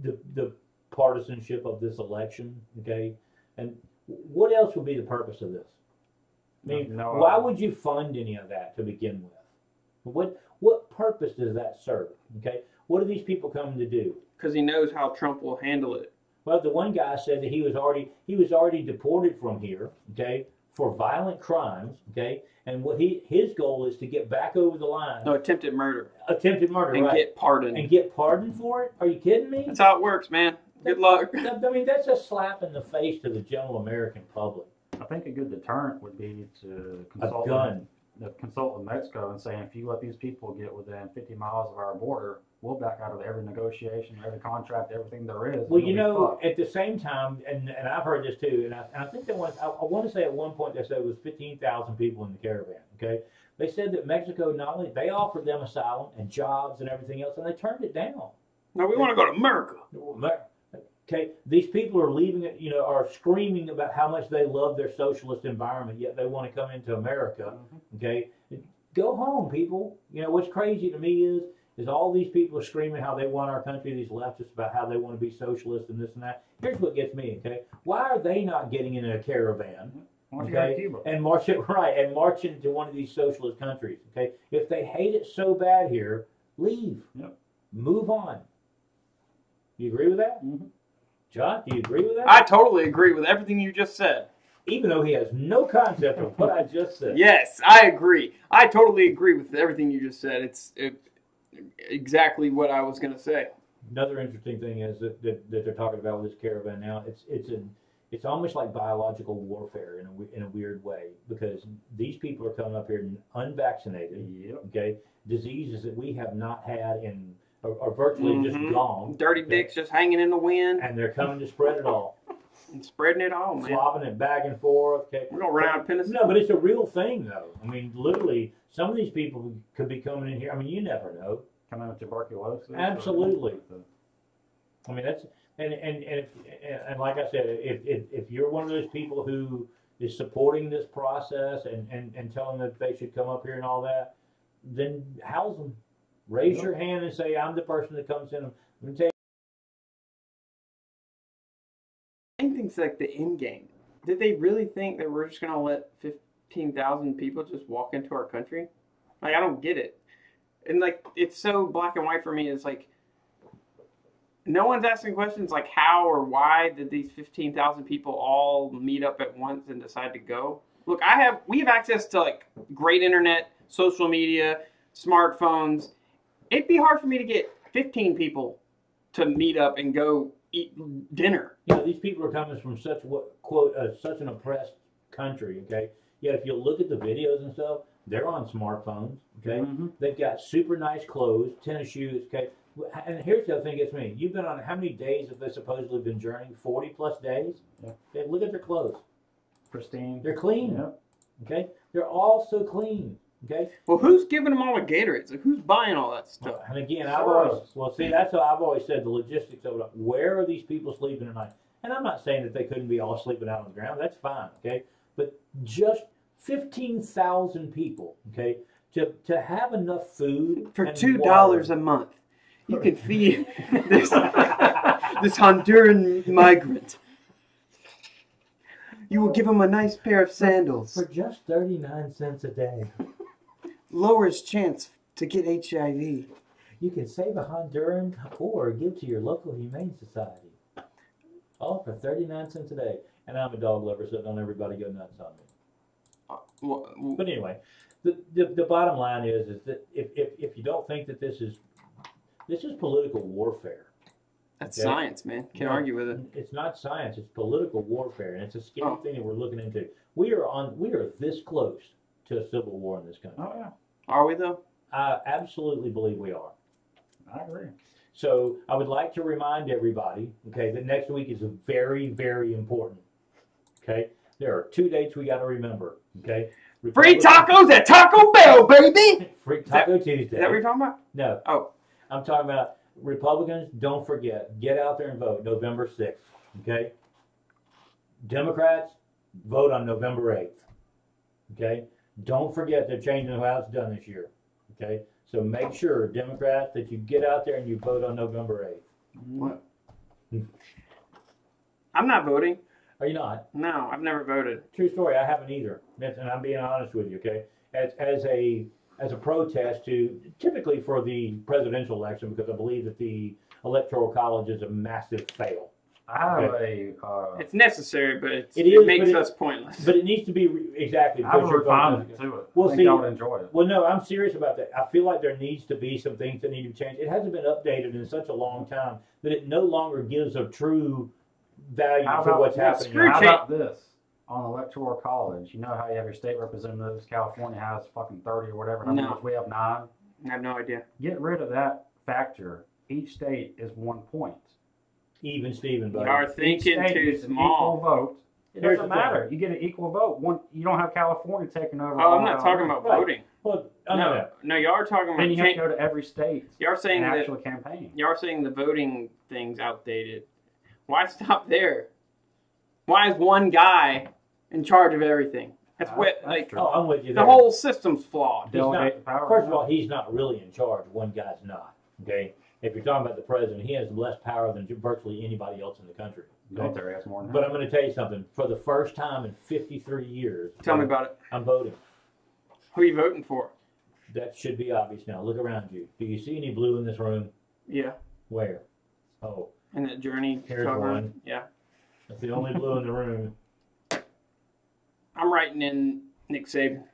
the partisanship of this election, okay, and what else would be the purpose of this? I mean, why would you fund any of that to begin with? What purpose does that serve? Okay, what are these people coming to do? Because he knows how Trump will handle it. Well, the one guy said that he was already deported from here, okay, for violent crimes, okay, and what his goal is to get back over the line. No, attempted murder. Attempted murder, and right? Get pardoned. And get pardoned for it? Are you kidding me? That's how it works, man. Good luck. I mean, that's a slap in the face to the general American public. I think a good deterrent would be to consult with Mexico and say, if you let these people get within 50 miles of our border, we'll back out of every negotiation, every contract, everything there is. Well, you know, at the same time, and I've heard this too, and I think I want to say at one point they said it was 15,000 people in the caravan. Okay, they said that Mexico not only they offered them asylum and jobs and everything else, and they turned it down. No, we want to go to America. Okay, these people are leaving it, are screaming about how much they love their socialist environment, yet they want to come into America. Okay, go home, people. What's crazy to me is all these people are screaming how they want our country, these leftists, about how they want to be socialist and this and that. Here's what gets me, okay? Why are they not getting in a caravan, okay, and marching to one of these socialist countries, okay? If they hate it so bad here, leave. Yep. Move on. You agree with that? Mm-hmm. John, do you agree with that? I totally agree with everything you just said. Even though he has no concept of what I just said. Yes, I agree. I totally agree with everything you just said. It's exactly what I was going to say. Another interesting thing is that they're talking about with this caravan now. It's almost like biological warfare in a weird way, because these people are coming up here unvaccinated. Yep. Okay, diseases that we have not had are virtually just gone. Dirty dicks just hanging in the wind. And they're coming to spread it all. And spreading it all, man. Flopping it back and forth. Okay. We're going to run out of penicillin. No, but it's a real thing, though. I mean, literally, some of these people could be coming in here. I mean, you never know. Coming with tuberculosis. Absolutely. I mean, that's and like I said, if you're one of those people who is supporting this process and telling them that they should come up here and all that, then house them. Raise your hand and say, I'm the person that comes in. Let me tell you. I think it's like the end game. Did they really think that we're just gonna let 15,000 people just walk into our country? Like, I don't get it. And like, it's so black and white for me. It's like, no one's asking questions like how or why did these 15,000 people all meet up at once and decide to go? Look, we have access to like great internet, social media, smartphones. It'd be hard for me to get 15 people to meet up and go eat dinner. You know, these people are coming from such such an oppressed country. Okay, yet if you look at the videos and stuff, they're on smartphones. Okay, they've got super nice clothes, tennis shoes. Okay. And here's the other thing that gets me. You've been on, how many days have they supposedly been journeying? 40 plus days? Yeah. Okay, look at their clothes. Pristine. They're clean. Yeah. Okay? They're all so clean. Okay? Well, who's giving them all the Gatorades? Like, who's buying all that stuff? And again, that's what I've always said, the logistics of it. Where are these people sleeping at night? And I'm not saying that they couldn't be all sleeping out on the ground. That's fine. Okay? But just 15,000 people, okay, to have enough food For and $2 water. a month, you can feed this Honduran migrant. You will give him a nice pair of sandals. For just 39 cents a day. Lowers chance to get HIV. You can save a Honduran or give to your local humane society. All for 39 cents a day. And I'm a dog lover, so don't everybody go nuts on me. But anyway, the bottom line is that if you don't think that this is political warfare. That's Okay? science, man. Can't argue with it. It's not science. It's political warfare, and it's a scary thing that we're looking into. We are this close to a civil war in this country. Oh yeah. Are we though? I absolutely believe we are. I agree. So I would like to remind everybody, okay, that next week is very, very important. Okay, there are 2 dates we got to remember. Okay, Free tacos at Taco Bell, baby. Free Taco Tuesday. Is that what you're talking about? No. Oh. I'm talking about Republicans. Don't forget, get out there and vote November 6th. Okay. Democrats, vote on November 8th. Okay. Don't forget they're changing how it's done this year. Okay. So make sure, Democrats, that you get out there and you vote on November 8th. What? I'm not voting. Are you not? No, I've never voted. True story. I haven't either, and I'm being honest with you. Okay, as a protest to typically for the presidential election, because I believe that the electoral college is a massive fail. I have it's necessary, but it makes us pointless. But it needs to be exactly. I have a refinement to it. Well, I think I would enjoy it. Well, no, I'm serious about that. I feel like there needs to be some things that need to be changed. It hasn't been updated in such a long time that it no longer gives a true value to what's happening. How about this? On electoral college, you know how you have your state representatives, California has fucking 30 or whatever, No. we have 9? I have no idea. Get rid of that factor. Each state is 1 point. Even Steven, buddy. You are thinking too small. Equal vote. It Here's doesn't the matter. thing. You get an equal vote. You don't have California taking over. Oh, I'm not talking about Right. voting. Well, No, y'all are talking about. Then you have to go to every state Y'all are saying and that actually campaign. y'all are saying the voting thing's outdated. Why stop there? Why is one guy in charge of everything? That's what true. Oh, I'm with you. the there. whole system's flawed. Delegate power. First of all, he's not really in charge. One guy's not. Okay. If you're talking about the president, he has less power than virtually anybody else in the country. Military has more than But that. I'm going to tell you something. For the first time in 53 years, Tell me about it. I'm voting. Who are you voting for? That should be obvious now. Look around you. Do you see any blue in this room? Yeah, Where? Oh, in that journey. Here's cover. one. Yeah, that's the only blue in the room. I'm writing in Nick Saban.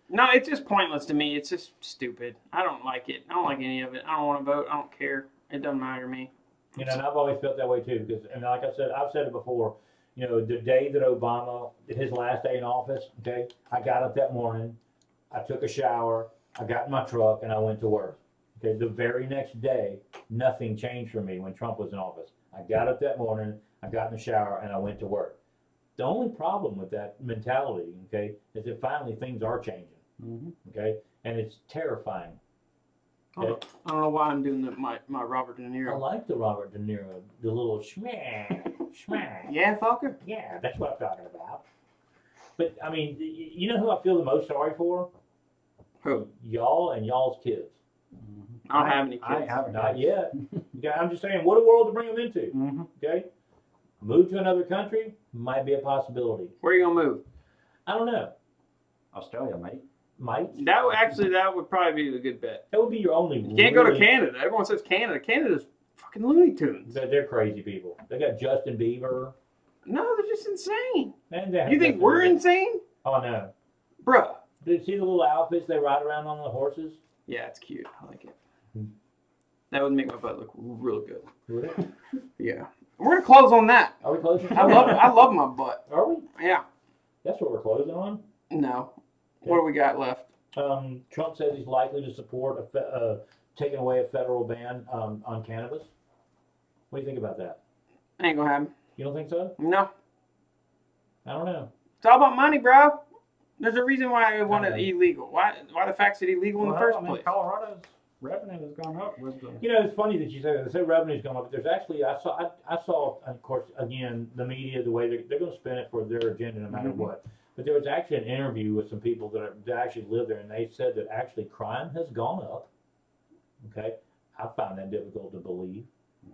No, it's just pointless to me. It's just stupid. I don't like it. I don't like any of it. I don't want to vote. I don't care. It doesn't matter to me. You know, and I've always felt that way too. Because, and like I said, I've said it before. You know, the day that Obama, his last day in office, okay, I got up that morning, I took a shower, I got in my truck, and I went to work. Okay, the very next day, nothing changed for me when Trump was in office. I got up that morning, I got in the shower, and I went to work. The only problem with that mentality, okay, is that finally things are changing. Mm-hmm. Okay, and it's terrifying. Okay? I don't know why I'm doing my Robert De I Niro. like the Robert De Niro, the little schmah, schmah. Yeah, fucker. Yeah, that's what I'm talking about. But I mean, you know who I feel the most sorry for? Who? Y'all and y'all's kids. Mm-hmm. I don't have any kids. I haven't. Not yet. Okay, I'm just saying, what a world to bring them into. Mm-hmm. Okay, Move to another country might be a possibility. Where are you gonna move? I don't know. Australia, mate. Might. That would probably be a good bet. That would be your only. You can't go to Canada. Everyone says Canada. Canada's fucking Looney Tunes. They're crazy people. They got Justin Bieber. No, they're just insane. And You think we're insane? Oh no, Bruh. did you see the little outfits they ride around on the horses? Yeah, it's cute. I like it. That would make my butt look real good. Would it? Yeah. We're gonna close on that. Are we closing? I love my butt. Are we? Yeah. That's what we're closing on. No. What do we got left? Trump says he's likely to support taking away a federal ban on cannabis. What do you think about that? Ain't gonna happen. You don't think so? No. I don't know. It's all about money, bro. There's a reason why I want it illegal. Why the fact is it illegal in the first place? Colorado's revenue has gone up with the. You know, it's funny that you say that. They say revenue's gone up, but there's actually I saw of course again the media, the way they're going to spin it for their agenda no matter what. But there was actually an interview with some people that actually live there, and they said that actually crime has gone up. Okay, I find that difficult to believe.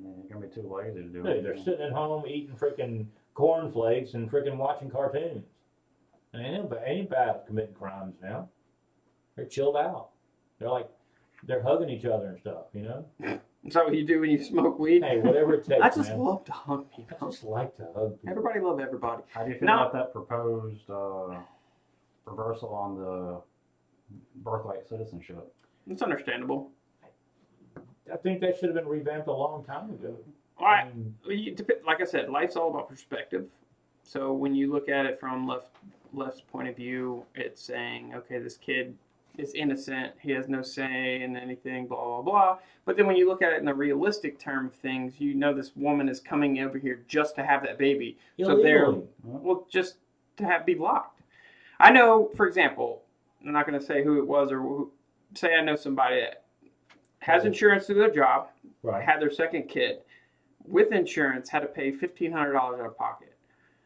You're gonna be too lazy to do Dude, it. they're sitting at home eating freaking cornflakes and freaking watching cartoons. And ain't about committing crimes now. They're chilled out. They're hugging each other and stuff, you know? Is that what you do when you smoke weed? Hey, whatever it takes, I just man. love to hug I people. just like to hug people. Everybody love everybody. How do you feel about that proposed reversal on the birthright citizenship? It's understandable. I think that should have been revamped a long time ago. Like I said, life's all about perspective. So when you look at it from left's point of view, it's saying, okay, this kid is innocent. He has no say in anything, blah, blah, blah. But then when you look at it in the realistic term of things, you know this woman is coming over here just to have that baby. Illegally. So just to be locked. I know, for example, I'm not going to say who it was say I know somebody that has insurance through their job, Right. had their second kid, with insurance, had to pay $1,500 out of pocket.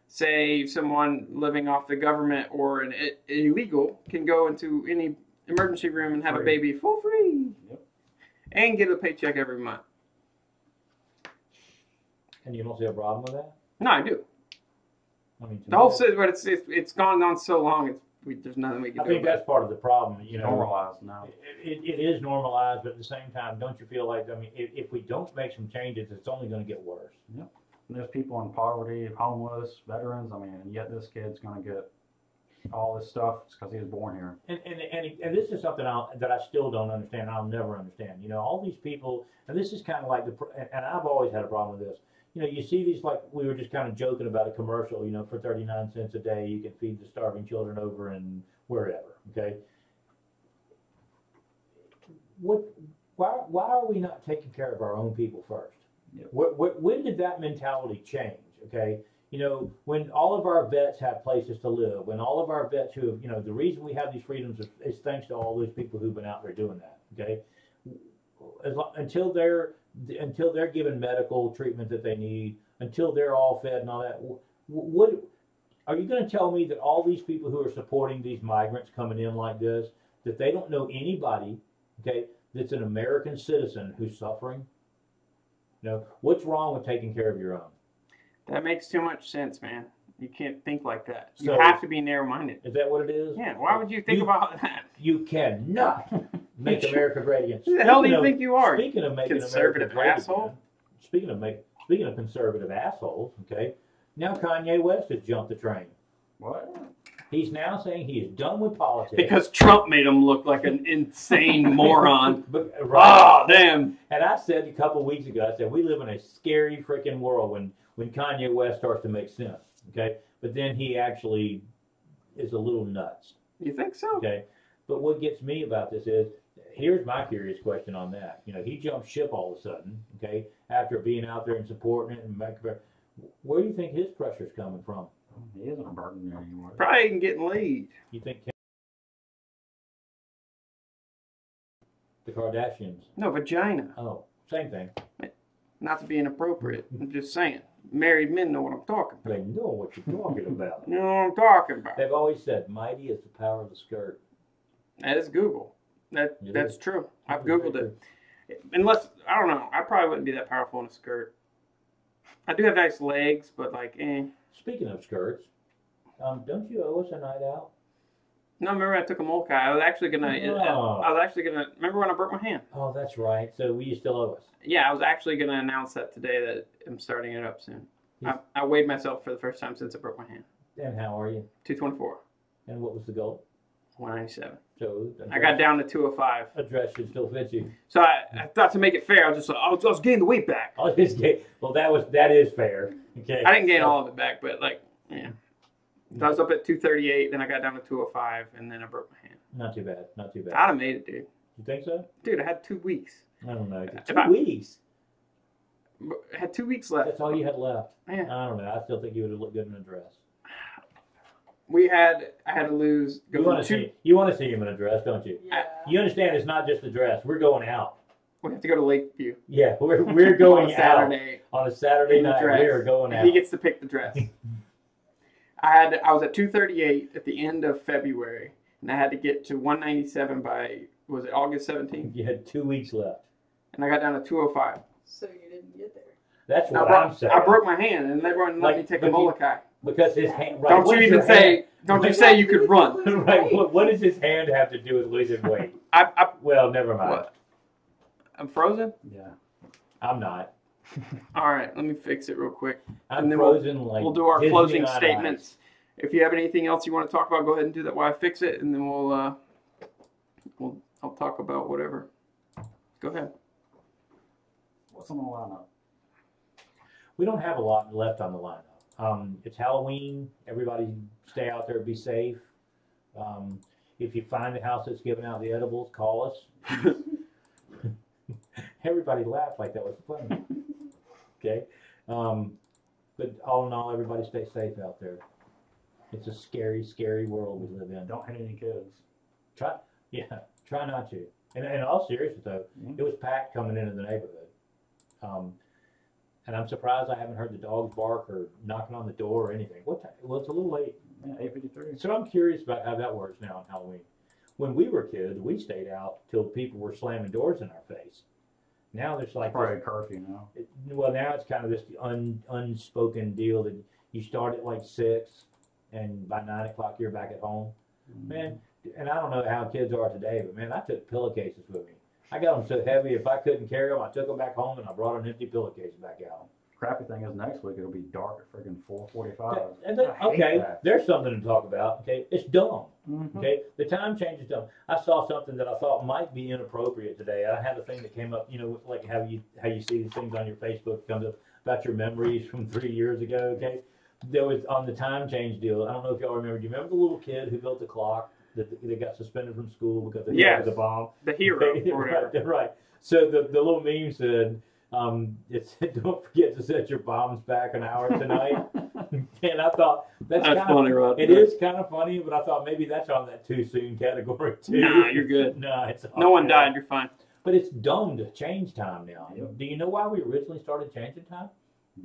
Say someone living off the government or an illegal can go into any emergency room and have a baby for free. Yep. And get a paycheck every month. And you don't see a problem with that? No, I do. I mean, The whole system, but it's gone on so long. There's nothing we can do. I think that's part of the problem. You know, Normalized now. It is normalized, but at the same time, don't you feel like, I mean, if we don't make some changes, it's only going to get worse. Yep. And there's people in poverty, homeless, veterans. I mean, and yet this kid's going to get all this stuff because he was born here. And this is something that I still don't understand. I'll never understand. You know, all these people, and this is kind of like and I've always had a problem with this. You know, you see these, like we were just kind of joking about a commercial. You know, for 39 cents a day, you can feed the starving children over in wherever. Okay. Why are we not taking care of our own people first? Yep. When did that mentality change? Okay. You know, when all of our vets have places to live, when all of our vets who have, you know, the reason we have these freedoms is thanks to all those people who've been out there doing that. Okay. Until they're given medical treatment that they need, until they're all fed and all that, what are you going to tell me that all these people who are supporting these migrants coming in like this, that they don't know anybody, okay, that's an American citizen who's suffering? You know, what's wrong with taking care of your own? That makes too much sense, man. You can't think like that. You So- have to be narrow-minded. Is that what it is? Yeah, why would you think about that? You cannot make America great again. Who the hell do you think you are? Speaking of making conservative America great asshole? again, speaking of conservative assholes, okay, now Kanye West has jumped the train. What? He's now saying he is done with politics. Because Trump made him look like an insane moron. But, Oh, damn. And I said a couple of weeks ago, I said, we live in a scary freaking world when Kanye West starts to make sense, okay? But then he actually is a little nuts. You think so? Okay. But what gets me about this is, here's my curious question on that. You know, he jumped ship all of a sudden, okay, after being out there and supporting it. And where do you think his pressure's coming from? He isn't a burden there anymore. Probably ain't getting laid. You think the Kardashians? No, vagina. Oh, same thing. Not to be inappropriate. I'm just saying. Married men know what I'm talking about. They know what you're talking about. You know what I'm talking about. They've always said, mighty is the power of the skirt. That is Google. That's is. true. I've Googled it. Unless, I don't know, I probably wouldn't be that powerful in a skirt. I do have nice legs, but like, Speaking of skirts, don't you owe us a night out? No, remember I took a Molkai. I was actually gonna. Oh. I was actually gonna. Remember when I broke my hand? Oh, that's right. So you still owe us. Yeah, I was actually gonna announce that today that I'm starting it up soon. I weighed myself for the first time since I broke my hand. And how are you? 224. And what was the goal? 197. So I got down to 205. A dress should still fit you. So I thought to make it fair, I was just like, I was getting the weight back. Well, that is fair. Okay. I didn't gain all of it back, but like, yeah. So I was up at 238, then I got down to 205, and then I broke my hand. Not too bad. Not too bad. I'd have made it, dude. You think so? Dude, I had 2 weeks. I don't know. If I- 2 weeks. I had 2 weeks left. That's all you had left. Yeah. I don't know. I still think you would have looked good in a dress. I had to lose. You want to see him in a dress, don't you? Yeah. You understand? It's not just a dress. We're going out. We have to go to Lakeview. Yeah, we're going on out Saturday. on a Saturday in the night. dress. We are going out. He gets to pick the dress. I was at 238 at the end of February, and I had to get to 197 by, was it August 17th? You had 2 weeks left. And I got down to 205. So you didn't get there. That's what I'm saying. I broke my hand, and they wouldn't let me take a Molokai. Because his hand. Right, Don't you even say? Don't you say you could run? Right. What does his hand have to do with losing weight? Well, never mind. What? I'm frozen? Yeah. I'm not. All right, let me fix it real quick. I'm And then frozen like We'll do our Disney closing on statements. ice. If you have anything else you want to talk about, go ahead and do that while I fix it, and then I'll talk about whatever. Go ahead. What's on the lineup? We don't have a lot left on the lineup. It's Halloween. Everybody stay out there, be safe. If you find the house that's giving out the edibles, call us. Everybody laughed like that was funny. Okay? But all in all, everybody stay safe out there. It's a scary, scary world we live in. Don't hit any kids. Try not to. And in all seriousness, though, it was packed coming into the neighborhood. And I'm surprised I haven't heard the dogs bark or knocking on the door or anything. What time? Well, it's a little late. Yeah, 8:53. So I'm curious about how that works now on Halloween. When we were kids, we stayed out till people were slamming doors in our face. Now there's like Probably a curfew now. well, now it's kind of this unspoken deal that you start at like 6, and by 9 o'clock you're back at home. Man, and I don't know how kids are today, but man, I took pillowcases with me. I got them so heavy, if I couldn't carry them, I took them back home and I brought an empty pillowcase back out. Crappy thing is next week it'll be dark at friggin' 4:45. And then, okay, that. there's something to talk about. Okay, it's dumb. Mm-hmm. Okay, the time change is dumb. I saw something that I thought might be inappropriate today. I had a thing that came up, you know, like how you see these things on your Facebook. It comes up about your memories from 3 years ago. Okay, there was on the time change deal. I don't know if y'all remember. Do you remember the little kid who built the clock that got suspended from school because they thought it was a bomb? The hero or whatever. Right. So the little meme said, it said, "Don't forget to set your bombs back an hour tonight." And I thought that's kind funny, of, Rod. it is kind of funny, but I thought maybe that's on that too soon category too. Nah, you're good. Nah, it's No one okay. died. You're fine. But it's dumb to change time now. Yep. Do you know why we originally started changing time?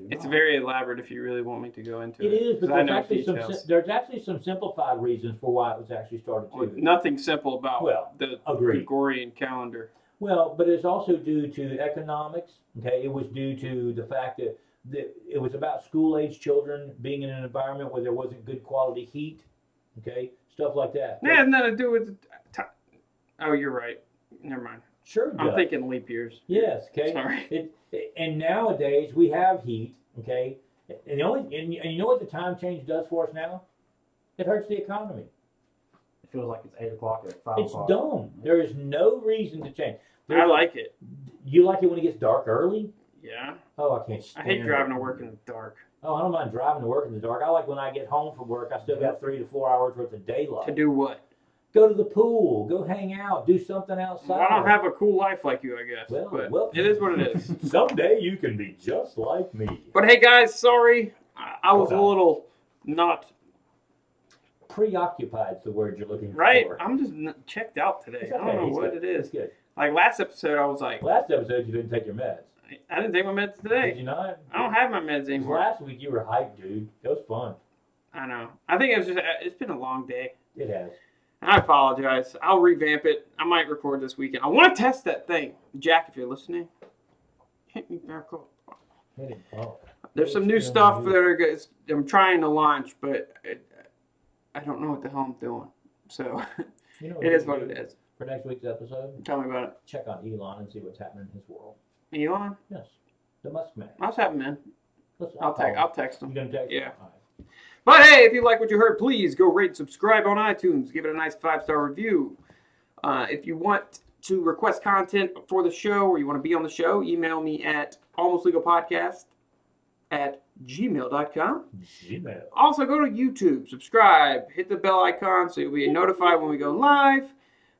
It's very elaborate if you really want me to go into it. It is, but 'Cause I there's know actually some simplified reasons for why it was actually started Well, too. nothing simple about Well, the agreed. Gregorian calendar. Well, but it's also due to economics. Okay, it was due to the fact that it was about school-age children being in an environment where there wasn't good quality heat. Okay, stuff like that. That has nothing to do with Oh, you're right. Never mind. Sure. I'm thinking leap years. Yes. Okay. Sorry. And nowadays we have heat. Okay, and you know what the time change does for us now? It hurts the economy. It feels like it's 8 o'clock at 5 It's o'clock. dumb. There is no reason to change. I like it. You like it when it gets dark early? Yeah. Oh, I can't I stand hate driving it. to work in the dark. Oh, I don't mind driving to work in the dark. I like when I get home from work, I still got 3 to 4 hours worth of daylight. To do what? Go to the pool, go hang out, do something outside. Well, I don't have a cool life like you, I guess. Well, it is what it is. Someday you can be just like me. But hey, guys, sorry. I was a little not Preoccupied's the word you're looking right. for. I'm just checked out today. It's I don't okay. know It's what good. it is. It's good. Like last episode, I was like, Last episode you didn't take your meds. I didn't take my meds Did today. you not? I don't have my meds anymore. Last week you were hyped, dude. It was fun. I know. I think it's been a long day. It has. I apologize. I'll revamp it. I might record this weekend. I want to test that thing. Jack, if you're listening, hit me back up. Hit him. Oh. There's some new stuff that are good. I'm trying to launch, but I don't know what the hell I'm doing. So it is what it is. For next week's episode, Tell me about it. check on Elon and see what's happening in his world. Elon? Yes, the Musk man. What's happening, man? Listen, I'll text him. You gonna text? Yeah. Him? All right. But hey, if you like what you heard, please go rate and subscribe on iTunes. Give it a nice 5-star review. If you want to request content for the show or you want to be on the show, email me at almostlegalpodcast@gmail.com. Gmail. Also, go to YouTube, subscribe, hit the bell icon so you'll be notified when we go live.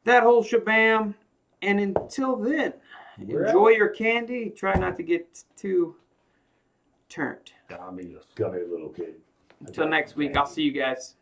That whole shabam. And until then, enjoy your candy. Try not to get too turned. Diabetes. Come here, little kid. Until next week, I'll see you guys.